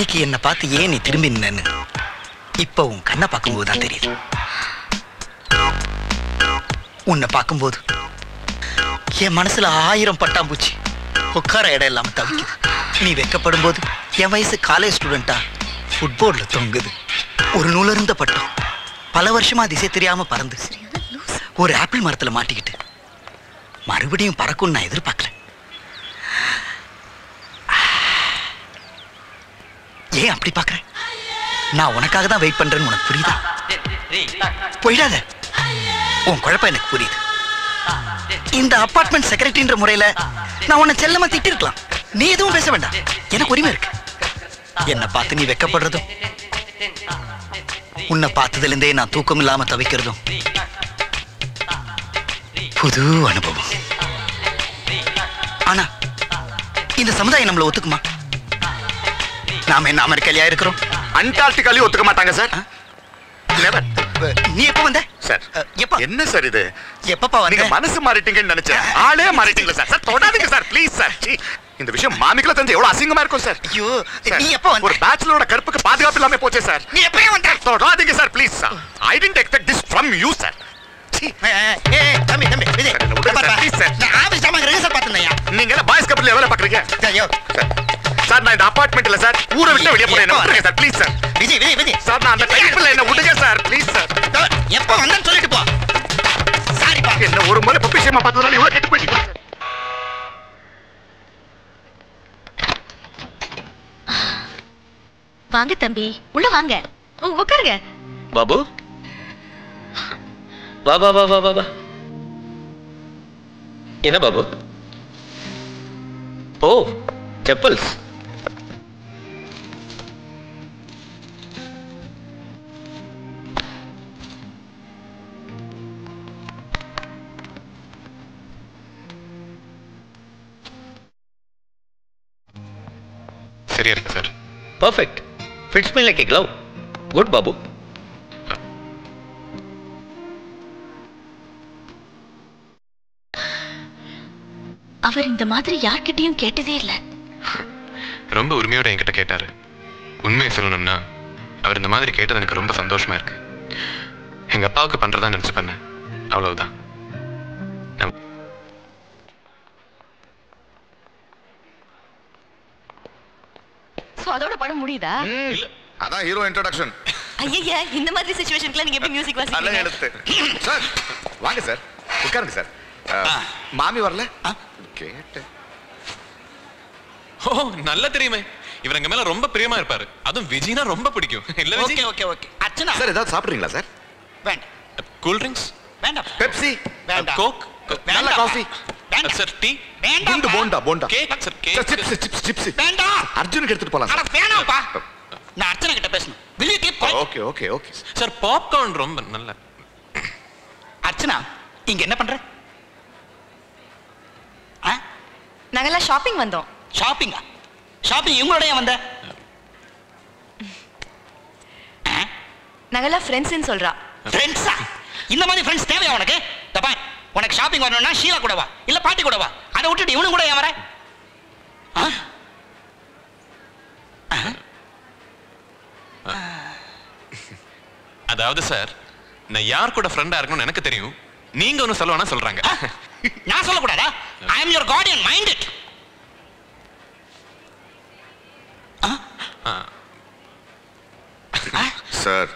அன்னைக்கு என்ன பார்த்து ஏன் நீ திரும்பி நின்னு இப்ப உன் கண்ணை பார்க்கும்போது தான் தெரியுது. உன்னை பார்க்கும்போது என் மனசுல 1000 பட்டாம்பூச்சி உட்கார இடம் இல்லாம தவிக்குது. நீ வெக்கப்படும் போது என் வயசு காலேஜ் ஸ்டூடெண்டா ஃபுட்போர்ட்ல தொங்குது. ஒரு நூலருந்த பட்டம் பல வருஷமா திசை தெரியாம பறந்து ஒரு ஆப்பிள் மரத்துல மாட்டிக்கிட்டு மறுபடியும் பறக்கும் நான் எதிர்பார்க்கல. ஏன் அப்படி பாக்குற? நான் உனக்காக தான் வெயிட் பண்றேன்னு உனக்கு புரியுதா? போயிடாத. உன் குழப்பம் எனக்கு புரியுது. இந்த அபார்ட்மெண்ட் செக்ரட்டரின்ற முறையில நான் உன்னை செல்லமா திட்டி இருக்கலாம். நீ எதுவும் பேச வேண்டாம், எனக்கு உரிமை இருக்கு. என்னை பார்த்து நீ வெக்கப்படுறதும் உன்னை பார்த்ததுல இருந்தே நான் தூக்கம் இல்லாம தவிக்கிறதும் புது அனுபவம். ஆனா இந்த சமுதாயம் நம்மள ஒத்துக்குமா? நாம என்ன அமெரிக்காலியா இருக்கிறோம்? அண்டார்டிகாலையும் ஒத்துக்க மாட்டாங்க சார். நீ எப்ப வந்த சார்? எப்ப? என்ன சார் இது? எப்பப்பா வந்த? நீங்க மனசு மாறிட்டீங்கன்னு நினைச்சேன். ஆளே மாறிட்டீங்களா சார்? சார் தொடாதீங்க சார், ப்ளீஸ் சார். இந்த விஷயம் மாமிக்குள்ள தெரிஞ்சு எவ்வளவு அசிங்கமா இருக்கும் சார். ஐயோ, நீ எப்ப வந்த? ஒரு பேச்சுலரோட கற்புக்கு பாதுகாப்பு இல்லாம போச்சே சார். நீ எப்ப வந்த? தொடாதீங்க sir, please sir. I didn't expect this from you sir. தம்பி விஜய், நான் ஆபீஸ் ஜாமான் ரிஹர்சல் பார்த்தேன்யா. நீங்க என்ன பாய்ஸ் கப்பல்ல எவ்வளவு பாக்குறீங்க? ஐயோ சார், நான் இந்த அபார்ட்மெண்ட்ல சார் ஊரை விட்டு வெளியே போறேன். என்ன விட்டுருங்க sir, please sir. Vijay sir, நான் அந்த டைப்ல என்ன விடுங்க சார், ப்ளீஸ் சார். எப்ப வந்தேன்னு சொல்லிட்டு போ. சாரிப்பா. என்ன ஒரு முறை பப்பிஷமா பார்த்ததுனால இவ்வளவு கெட்டு போயிட்டீங்க. வாங்க தம்பி, உள்ள வாங்க, உட்காருங்க. பாபு, வா வா வா வா வா. என்ன பாபு? ஓ, செப்பல்ஸ். சரியா இருக்கு sir. Perfect. Fits me like a glove. Good Babu. அவர் இந்த மாதிரி யார்கிட்டயும் கேட்டதே இல்ல. ரொம்ப உரிமையோட என்கிட்ட கேட்டாரு. உண்மையை சொல்லணும்னா அவர் இந்த மாதிரி கேட்டது எனக்கு ரொம்ப சந்தோஷமா இருக்கு. எங்க அப்பாவுக்கு பண்றதா நினைச்சு பண்ணேன், அவ்வளவுதான். அதோட படம் முடியுதா? அதான் ஹீரோ இன்ட்ரோடக்ஷன். ஐயா, இந்த மாதிரி சிச்சுவேஷன்ல நீங்க எப்படி மியூசிக் நல்ல வாசிப்பீங்க? எழுத்து. சார் வாங்க சார், உட்காருங்க சார். மாமி வரல? கேட்டேன். ஓ, நல்லா தெரியுமே. இவர் எங்க மேல ரொம்ப பிரியமா இருப்பாரு. அதுவும் விஜய்னா ரொம்ப பிடிக்கும். இல்ல Vijay? Okay okay okay. Archana sir, ஏதாவது சாப்பிடுறீங்களா சார்? வேண்டாம். கூல் ட்ரிங்க்ஸ் வேண்டாம். பெப்சி, வேண்டாம். கோக், நல்ல காஃபி, வேண்டாம். சார் டீ, வேண்டாம். Bonda bonda, cake, sir sir cake. Chips chips. வேண்டாம். அர்ஜுனுக்கு எடுத்துட்டு போலாம் அட சார். வேணாம்ப்பா. நான் அர்ச்சனா கிட்ட பேசணும். will you keep quiet? Okay okay okay. Sir popcorn ரொம்ப நல்ல. அர்ச்சனா, இங்க என்ன பண்ற? நாங்கெல்லாம் ஷாப்பிங் வந்தோம். ஷாப்பிங்கா? ஷாப்பிங் இவங்களோட ஏன் வந்த? நாங்கெல்லாம் ஃப்ரெண்ட்ஸ்னு சொல்றா. ஃப்ரெண்ட்ஸா? இந்த மாதிரி ஃப்ரெண்ட்ஸ் தேவையா உனக்கு? தப்பா, உனக்கு ஷாப்பிங் வரணும்னா ஷீலா கூட வா, இல்ல பாட்டி கூட வா. அதை விட்டுட்டு இவனு கூட ஏன் வர? அதாவது சார், நான் யார் கூட ஃப்ரெண்டா இருக்கணும்னு எனக்கு தெரியும். நீங்க ஒன்னு சொல்லவானா சொல்றாங்க. நான் சொல்லக்கூடாதா? I am your guardian, mind it. Sir,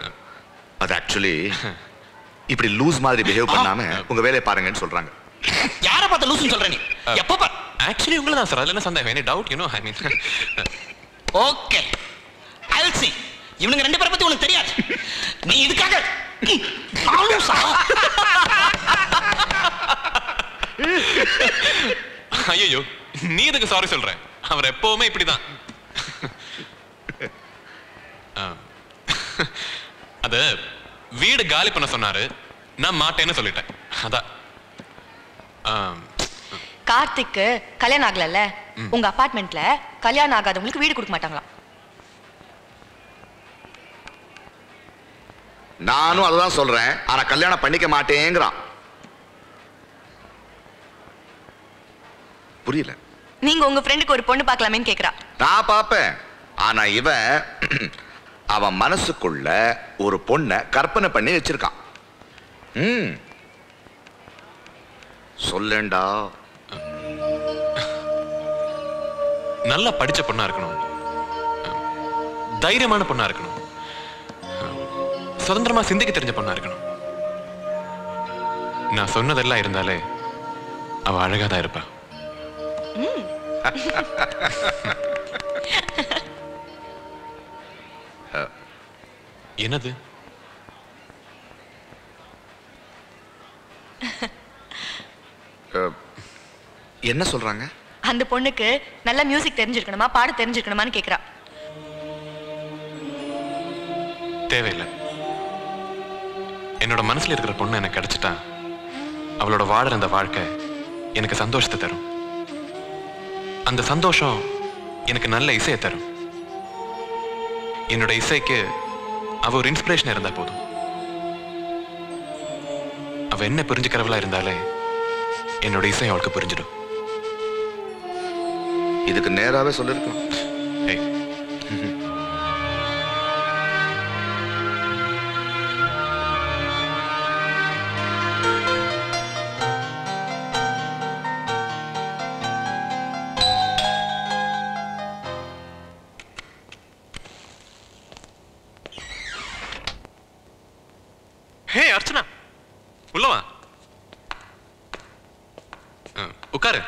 அது ஆக்சுவலி இப்படி லூஸ் மாதிரி பிஹேவ் பண்ணாம உங்க வேலையை பாருங்கன்னு சொல்றாங்க. யாரை பார்த்து லூசுன்னு சொல்ற நீ? எப்ப பார் ஆக்சுவலி உங்களை தான் சார். அதுல என்ன சந்தேகம்? Any doubt, you know, I mean. Okay, I will see. இவனுங்க ரெண்டு பேரை பத்தி உனக்கு தெரியாது. நீ இதுக்காக ஐயோ, நீ இதுக்கு சாரி சொல்ற? அவர் எப்பவுமே இப்படிதான். அது வீடு காலி பண்ண சொன்னாரு, நான் மாட்டேன்னு சொல்லிட்டேன். அதான். கார்த்திக்கு கல்யாணம் ஆகலல்ல, உங்க அபார்ட்மெண்ட்ல கல்யாணம் ஆகாதவங்களுக்கு வீடு கொடுக்க மாட்டாங்களா? நானும் அதுதான் சொல்றேன். ஆனா கல்யாணம் பண்ணிக்க மாட்டேங்கிறான். புரியல. நீங்க உங்க ஃப்ரெண்டுக்கு ஒரு பொண்ணு பார்க்கலாமேன்னு கேக்குறா. நான் பாப்பேன். ஆனா இவன் அவன் மனசுக்குள்ள ஒரு பொண்ணை கற்பனை பண்ணி வச்சிருக்கான். சொல்லேண்டா. நல்லா படிச்ச பொண்ணா இருக்கணும், தைரியமான பொண்ணா இருக்கணும், சுதந்திரமா சிந்திக்க தெரிஞ்ச பொண்ணா இருக்கணும். நான் சொன்னதெல்லாம் இருந்தாலே அவ அழகாதான் இருப்பா. என்னது? என்ன சொல்றாங்க? அந்த பொண்ணுக்கு நல்ல மியூசிக் தெரிஞ்சிருக்கணுமா, பாட தெரிஞ்சிருக்கணுமான்னு கேக்குறா. தேவையில்லை. என்னோட மனசுல இருக்கிற பொண்ணு எனக்கு கிடைச்சிட்டா அவளோட வாழற அந்த வாழ்க்கை எனக்கு சந்தோஷத்தை தரும். அந்த சந்தோஷம் எனக்கு நல்ல இசையை தரும். என்னோட இசைக்கு அவ ஒரு இன்ஸ்பிரேஷன் இருந்தா போதும். அவ என்ன புரிஞ்சுக்கிறவளா இருந்தாலே என்னோட இசை அவளுக்கு புரிஞ்சிடும். இதுக்கு நேராவே சொல்லிருக்கணும். ஹே அர்ச்சனா, உள்ளவா, உட்காரு.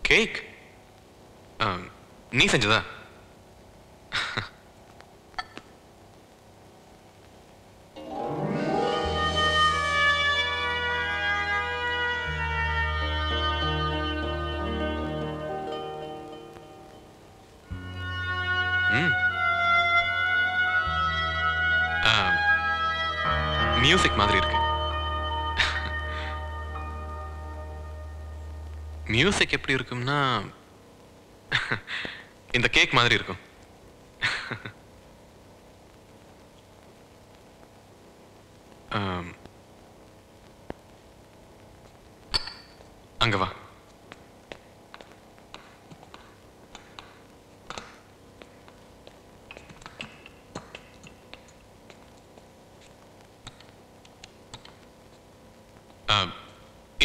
கேக் நீ செஞ்சதா? மியூசிக் மாதிரி இருக்கு. மியூசிக் எப்படி இருக்கும்னா இந்த கேக் மாதிரி இருக்கும். அங்க வா.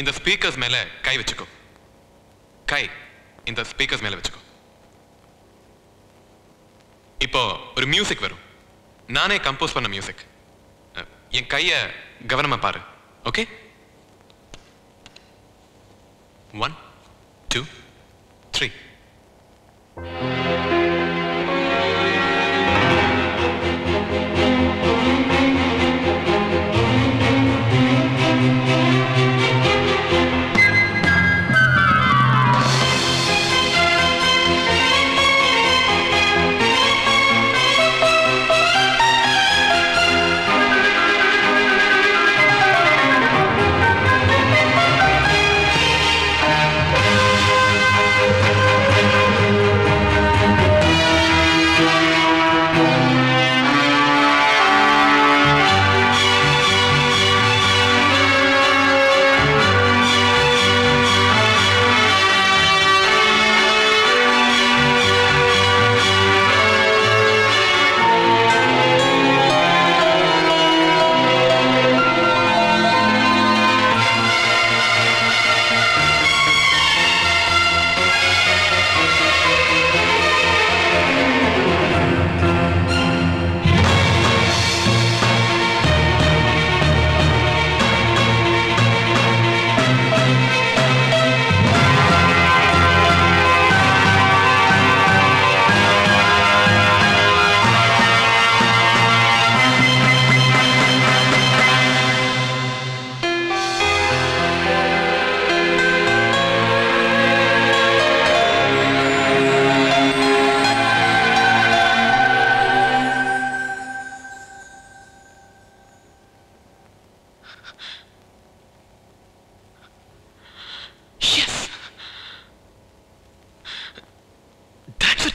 இந்த ஸ்பீக்கர்ஸ் மேல கை வச்சுக்கோ. கை இந்த ஸ்பீக்கர்ஸ் மேல வச்சுக்கோ. இப்போ ஒரு மியூசிக் வரும், நானே கம்போஸ் பண்ண மியூசிக். என் கைய கவனமா பாரு. ஓகே? 1 2 3.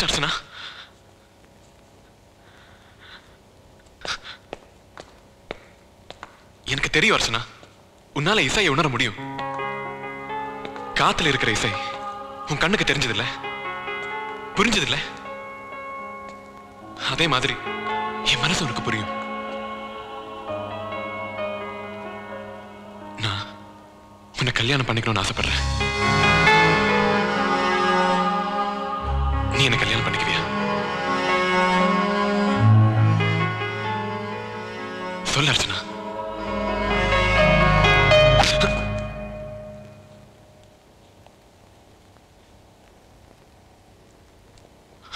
அர்ச்சனா, எனக்கு தெரியும் அர்ச்சனா, உன்னால இசையை உணர முடியும். காத்துல இருக்கிற இசை உன் கண்ணுக்கு தெரிஞ்சதில்ல, புரிஞ்சதில்ல. அதே மாதிரி என் மனசு உனக்கு புரியும். நான் உன்னை கல்யாணம் பண்ணிக்கணும்னு ஆசைப்படுறேன். நீ என்ன கல்யாணம் பண்ணிக்குவியா? சொல்ல அர்ச்சனா.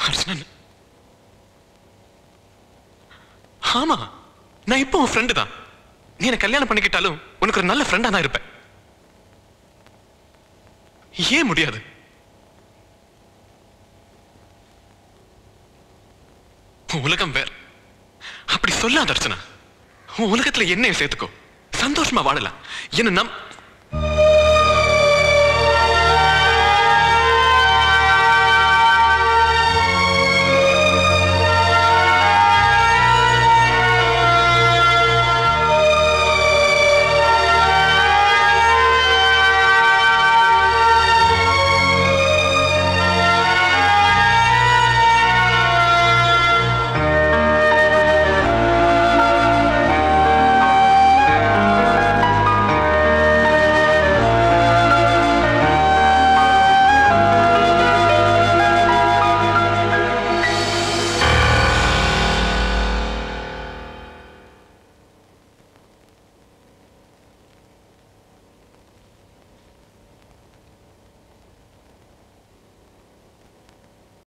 அர்ச்சனா, ஆமா, நான் இப்போ உன் ஃப்ரெண்டு தான். நீ என்ன கல்யாணம் பண்ணிக்கிட்டாலும் உனக்கு ஒரு நல்ல ஃப்ரெண்டா தான் இருப்பேன். ஏன் முடியாது? உன் உலகம் வேற. அப்படி சொல்லாத அர்ச்சனா. உன் உலகத்துல என்னையும் சேர்த்துக்கோ. சந்தோஷமா வாழலாம். என்ன